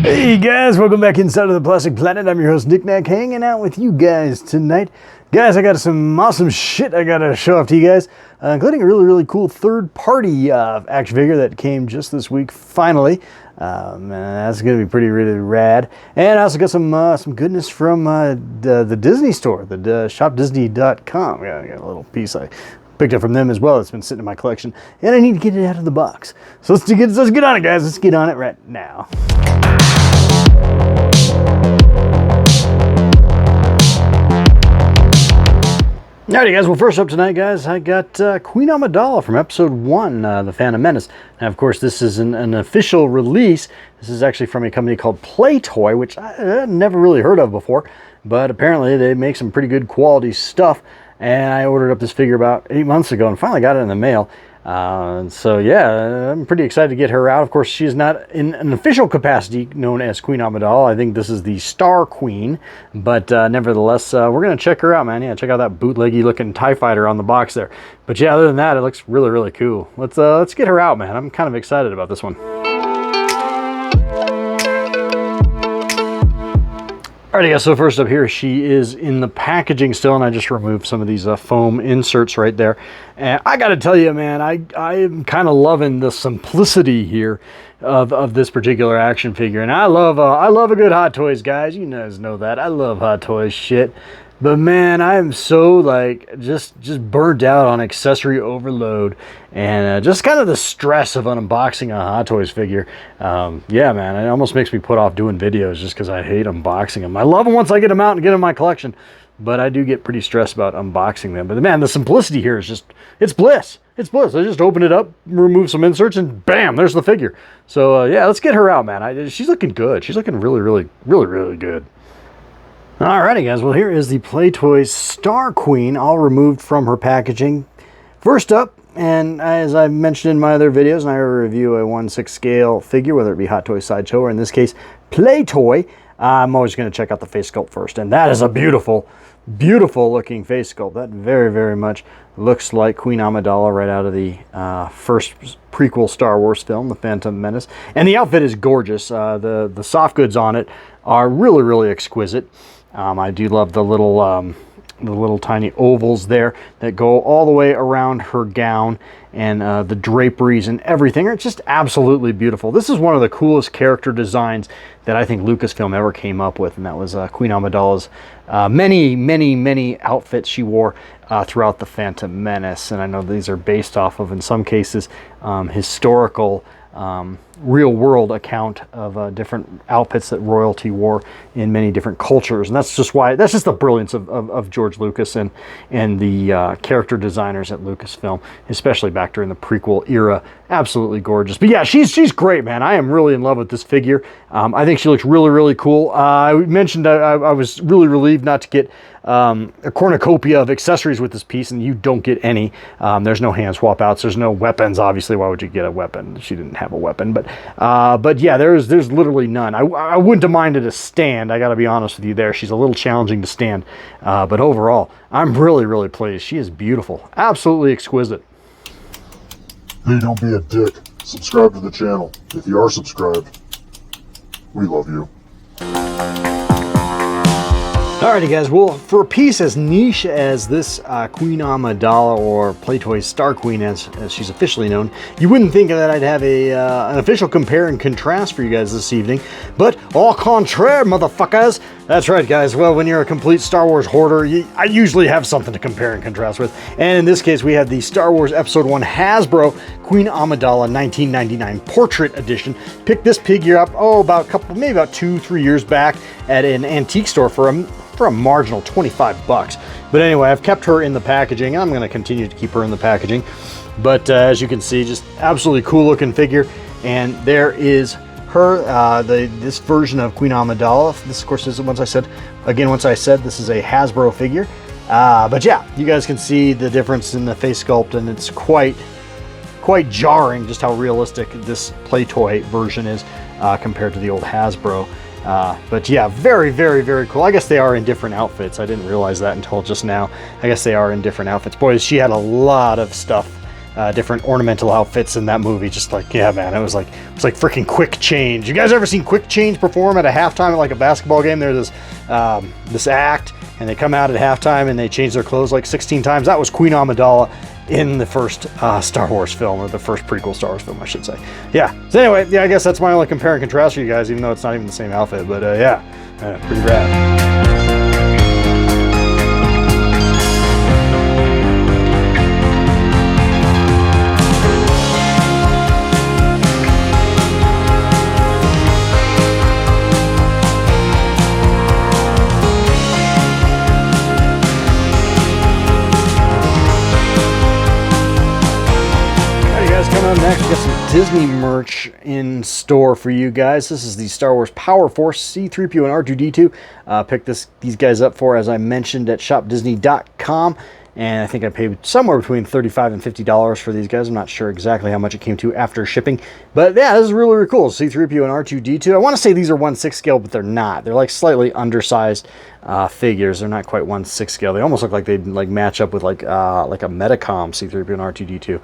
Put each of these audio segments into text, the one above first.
Hey guys, welcome back inside of the Plastic Planet. I'm your host Nick Nack, hanging out with you guys tonight. Guys, I got some awesome shit I gotta show off to you guys, including a really cool third-party action figure that came just this week, finally. That's gonna be really rad. And I also got some goodness from the Disney store, the shopdisney.com. Yeah, I got a little piece I picked up from them as well. It's been sitting in my collection, and I need to get it out of the box. So let's get on it, guys. Let's get on it right now. Alrighty guys, well first up tonight guys, I got Queen Amidala from episode 1, The Phantom Menace. Now of course this is an official release. This is actually from a company called Playtoy, which I never really heard of before, but apparently they make some pretty good quality stuff. And I ordered up this figure about 8 months ago and finally got it in the mail. So yeah, I'm pretty excited to get her out. Of course, she's not in an official capacity known as Queen Amidala. I think this is the Star Queen, but nevertheless, we're gonna check her out, man. Yeah, check out that bootleggy looking TIE fighter on the box there. But yeah, other than that, it looks really cool. Let's get her out, man. I'm kind of excited about this one. Alrighty guys, so first up here, she is in the packaging still, and I just removed some of these foam inserts right there. And I gotta tell you, man, I am kind of loving the simplicity here of this particular action figure. And I love a good Hot Toys, guys. You guys know that. I love Hot Toys shit. But man, I am so like just burnt out on accessory overload and just kind of the stress of unboxing a Hot Toys figure. Yeah, man, it almost makes me put off doing videos just because I hate unboxing them. I love them once I get them out and get them in my collection, but I do get pretty stressed about unboxing them. But man, the simplicity here is it's bliss. It's bliss. I just open it up, remove some inserts, and bam, there's the figure. So yeah, let's get her out, man. She's looking good. She's looking really good. Alrighty guys, well here is the Playtoy Star Queen, all removed from her packaging. First up, and as I've mentioned in my other videos, and I review a 1/6 scale figure, whether it be Hot Toys Sideshow or in this case Playtoy, I'm always going to check out the face sculpt first. And that is a beautiful looking face sculpt. That very much looks like Queen Amidala right out of the first prequel Star Wars film, The Phantom Menace. And the outfit is gorgeous. The soft goods on it are really exquisite. I do love the little tiny ovals there that go all the way around her gown, and the draperies and everything are just absolutely beautiful. This is one of the coolest character designs that I think Lucasfilm ever came up with, and that was Queen Amidala's many outfits she wore throughout the Phantom Menace. And I know these are based off of, in some cases, historical real world account of different outfits that royalty wore in many different cultures. And that's just the brilliance of George Lucas and the character designers at Lucasfilm, especially back during the prequel era. Absolutely gorgeous. But yeah, she's great, man. I am really in love with this figure. I think she looks really cool. I mentioned I was really relieved not to get a cornucopia of accessories with this piece, and you don't get any. There's no hand swap outs. There's no weapons. Obviously, why would you get a weapon? She didn't have a weapon, but yeah, there's literally none. I wouldn't have minded a stand. I got to be honest with you there. She's a little challenging to stand, but overall, I'm really pleased. She is beautiful, absolutely exquisite. Hey, don't be a dick. Subscribe to the channel. If you are subscribed, we love you. Alrighty guys, well for a piece as niche as this Queen Amidala, or Playtoy Star Queen as she's officially known, you wouldn't think that I'd have an official compare and contrast for you guys this evening, but au contraire, motherfuckers. That's right guys, well when you're a complete Star Wars hoarder, I usually have something to compare and contrast with, and in this case we have the Star Wars Episode 1 Hasbro Queen Amidala 1999 Portrait Edition. Picked this figure up, maybe about 2-3 years back at an antique store for a marginal 25 bucks. But anyway, I've kept her in the packaging. I'm going to continue to keep her in the packaging. But as you can see, just absolutely cool looking figure. And there is her, this version of Queen Amidala. This, of course, is once I said this is a Hasbro figure. But yeah, you guys can see the difference in the face sculpt, and it's quite jarring just how realistic this Playtoy version is compared to the old Hasbro. But yeah, very cool. I guess they are in different outfits. I didn't realize that until just now. I guess they are in different outfits. Boys, she had a lot of stuff different ornamental outfits in that movie. Just like, yeah, man, it was like freaking Quick Change. You guys ever seen Quick Change perform at a halftime at like a basketball game? There's this act, and they come out at halftime and they change their clothes like 16 times. That was Queen Amidala in the first Star Wars film, or the first prequel Star Wars film, I should say. Yeah. So anyway, yeah, I guess that's my only compare and contrast for you guys, even though it's not even the same outfit. But yeah, pretty rad. Coming up next, we got some Disney merch in store for you guys. This is the Star Wars Power Force C-3PO and R2-D2. Picked these guys up for, as I mentioned, at shopdisney.com. And I think I paid somewhere between $35 and $50 for these guys. I'm not sure exactly how much it came to after shipping. But yeah, this is really, really cool. C-3PO and R2-D2. I want to say these are 1/6 scale, but they're not. They're like slightly undersized figures. They're not quite 1/6 scale. They almost look like they'd like match up with like a Metacom C-3PO and R2-D2.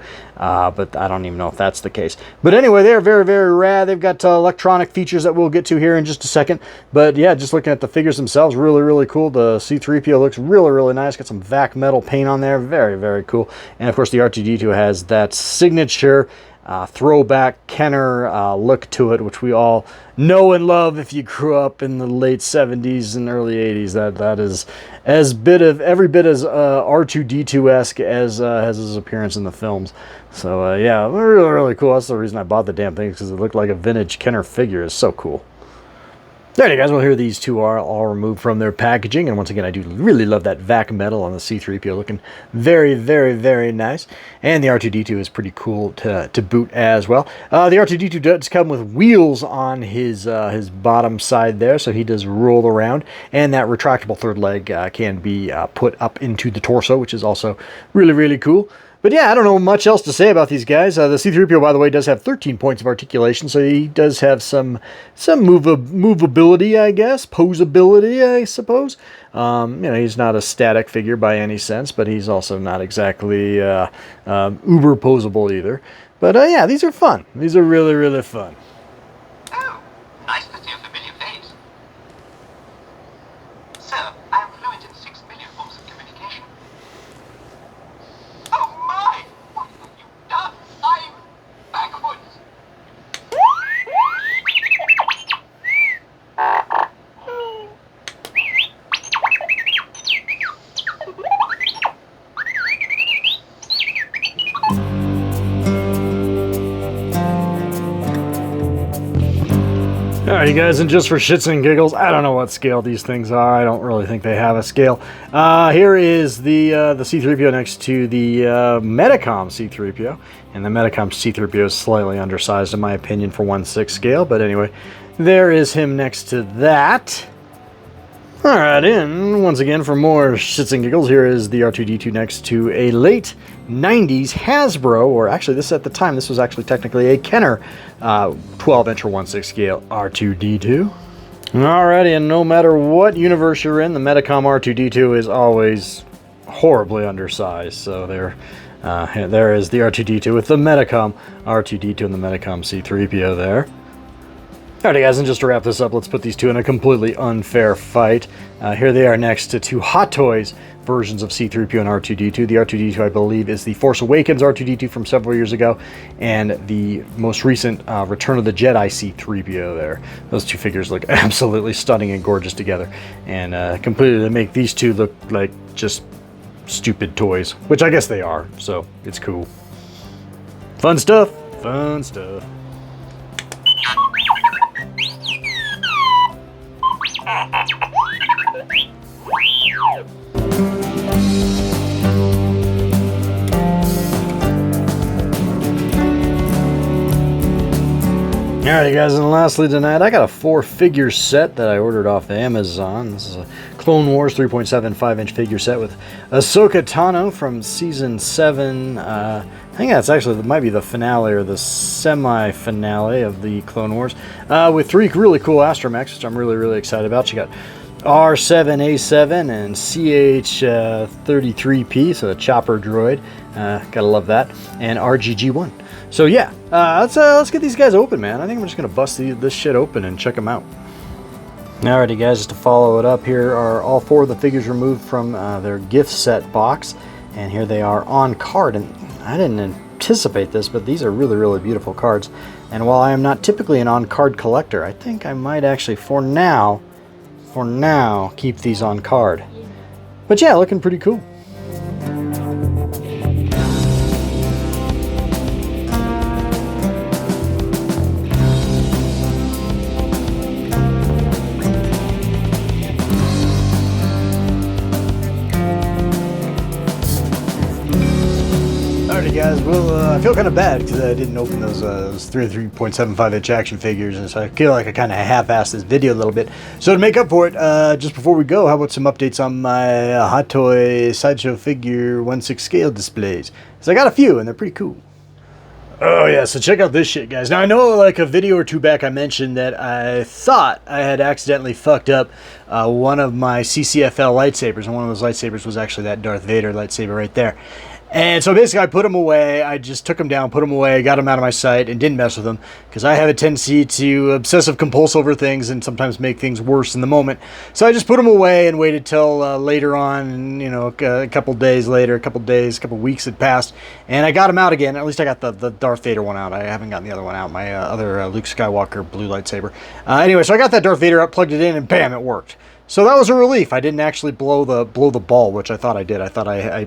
But I don't even know if that's the case. But anyway, they're very, very rad. They've got electronic features that we'll get to here in just a second. But yeah, just looking at the figures themselves, really, really cool. The C-3PO looks really, really nice. Got some vac metal paint on there. Very, very cool. And of course, the R2-D2 has that signature throwback Kenner look to it, which we all know and love if you grew up in the late 70s and early 80s. That is every bit as R2-D2-esque as his appearance in the films. So yeah, really, really cool. That's the reason I bought the damn thing, because it looked like a vintage Kenner figure. It's so cool. There you guys, well, here these two are all removed from their packaging, and once again, I do really love that vac metal on the C-3PO, looking very, very, very nice. And the R2-D2 is pretty cool to boot as well. The R2-D2 does come with wheels on his bottom side there, so he does roll around, and that retractable third leg can be put up into the torso, which is also really, really cool. But yeah, I don't know much else to say about these guys. The C-3PO, by the way, does have 13 points of articulation, so he does have some movability, I guess, posability, I suppose. He's not a static figure by any sense, but he's also not exactly uber posable either. But yeah, these are fun. These are really, really fun. Oh, nice to see a familiar face. Sir, I am fluent in 6 million forms of communication. Oh my! What have you done? I'm backwards! Alright, you guys, and just for shits and giggles, I don't know what scale these things are. I don't really think they have a scale. Here is the C-3PO next to the Metacom C-3PO. And the Metacom C-3PO is slightly undersized, in my opinion, for 1/6 scale. But anyway, there is him next to that. Alright, and once again, for more shits and giggles, here is the R2-D2 next to a late 90s Hasbro, or actually this at the time, this was actually technically a Kenner 12-inch or 1/6 scale R2-D2. Alrighty, and no matter what universe you're in, the Metacom R2-D2 is always horribly undersized. So there is the R2-D2 with the Metacom R2-D2 and the Metacom C-3PO there. Alright guys, and just to wrap this up, let's put these two in a completely unfair fight. Here they are next to two Hot Toys versions of C-3PO and R2-D2. The R2-D2, I believe, is the Force Awakens R2-D2 from several years ago, and the most recent Return of the Jedi C-3PO there. Those two figures look absolutely stunning and gorgeous together, and completely to make these two look like just stupid toys, which I guess they are, so it's cool. Fun stuff, fun stuff. Alright guys, and lastly tonight, I got a 4-figure set that I ordered off Amazon. This is a Clone Wars 3.75-inch figure set with Ahsoka Tano from Season 7. I think that's actually, might be the finale or the semi-finale of the Clone Wars. With 3 really cool astromechs, which I'm really, really excited about. She got R7A7 and CH33P, so a chopper droid. Gotta love that. And RGG1. So yeah, let's get these guys open, man. I think I'm just gonna bust this shit open and check them out. Alrighty guys, just to follow it up, here are all 4 of the figures removed from their gift set box. And here they are on card. And I didn't anticipate this, but these are really, really beautiful cards. And while I am not typically an on-card collector, I think I might actually, for now, keep these on card. But yeah, looking pretty cool. Alrighty guys, well I feel kind of bad because I didn't open those 3.75 inch action figures, and so I feel like I kind of half-assed this video a little bit. So to make up for it, just before we go, how about some updates on my Hot Toy Sideshow figure 1/6 scale displays? So I got a few and they're pretty cool. Oh yeah, so check out this shit, guys. Now I know like a video or two back I mentioned that I thought I had accidentally fucked up one of my CCFL lightsabers, and one of those lightsabers was actually that Darth Vader lightsaber right there. And so basically I put them away. I just took them down, put them away, got them out of my sight, and didn't mess with them because I have a tendency to obsessive compulse over things and sometimes make things worse in the moment. So I just put them away and waited till later on, and, you know, a couple days later, a couple weeks had passed, and I got them out again. At least I got the Darth Vader one out. I haven't gotten the other one out, my other Luke Skywalker blue lightsaber. Anyway, so I got that Darth Vader out, plugged it in, and bam, it worked. So that was a relief. I didn't actually blow the ball, which I thought I did. I thought I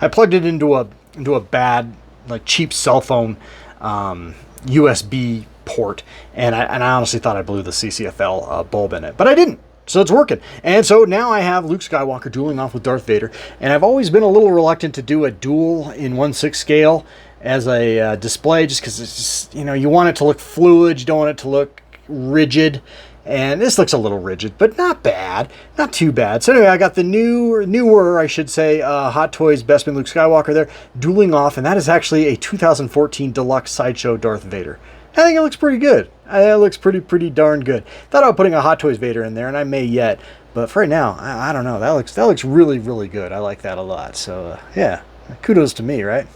plugged it into a bad, like, cheap cell phone USB port, and I honestly thought I blew the CCFL bulb in it, but I didn't. So it's working. And so now I have Luke Skywalker dueling off with Darth Vader, and I've always been a little reluctant to do a duel in 1/6 scale as a display, just because it's just, you know, you want it to look fluid, you don't want it to look rigid. And this looks a little rigid, but not bad. Not too bad. So anyway, I got the newer, I should say, Hot Toys Bestman Luke Skywalker there, dueling off. And that is actually a 2014 Deluxe Sideshow Darth Vader. I think it looks pretty good. It looks pretty darn good. Thought about putting a Hot Toys Vader in there, and I may yet. But for right now, I don't know. That looks really, really good. I like that a lot. So, yeah. Kudos to me, right?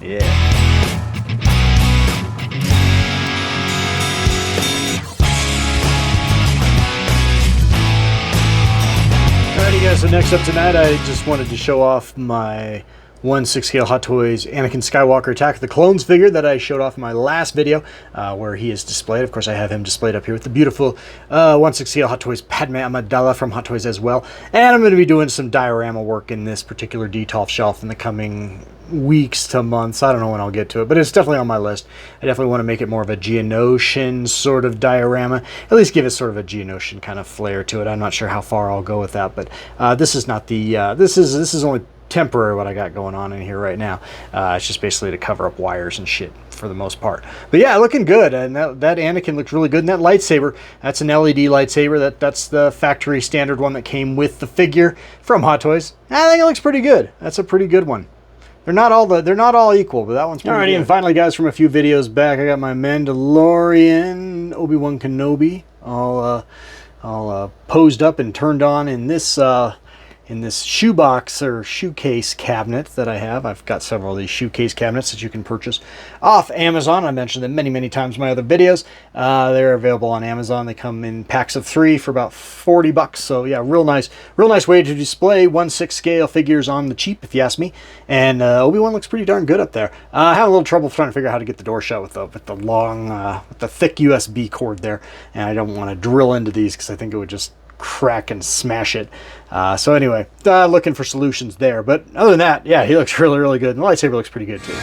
Yeah. Alrighty guys, so next up tonight I just wanted to show off my 1/6 scale Hot Toys Anakin Skywalker Attack of the Clones figure that I showed off in my last video, where he is displayed. Of course I have him displayed up here with the beautiful 1/6 scale Hot Toys Padme Amidala from Hot Toys as well. And I'm going to be doing some diorama work in this particular DTOF shelf in the coming weeks to months. I don't know when I'll get to it, but it's definitely on my list. I definitely want to make it more of a Geonosian sort of diorama, at least give it sort of a Geonosian kind of flair to it. I'm not sure how far I'll go with that, but this is not the this is only temporary what I got going on in here right now. It's just basically to cover up wires and shit for the most part. But yeah, looking good, and that Anakin looks really good. And that lightsaber, that's an LED lightsaber. That's the factory standard one that came with the figure from Hot Toys. I think it looks pretty good. That's a pretty good one. They're not all equal, but that one's pretty good. And finally, guys, from a few videos back, I got my Mandalorian Obi-Wan Kenobi all posed up and turned on in this shoebox or shoe case cabinet that I have. I've got several of these shoe case cabinets that you can purchase off Amazon. I mentioned them many times in my other videos. They're available on Amazon. They come in packs of 3 for about $40. So yeah, real nice way to display 1/6 scale figures on the cheap, if you ask me. And Obi-Wan looks pretty darn good up there. I have a little trouble trying to figure out how to get the door shut with the long, with the thick USB cord there. And I don't want to drill into these because I think it would just crack and smash it. So anyway, looking for solutions there. But other than that, yeah, he looks really good. And the lightsaber looks pretty good too.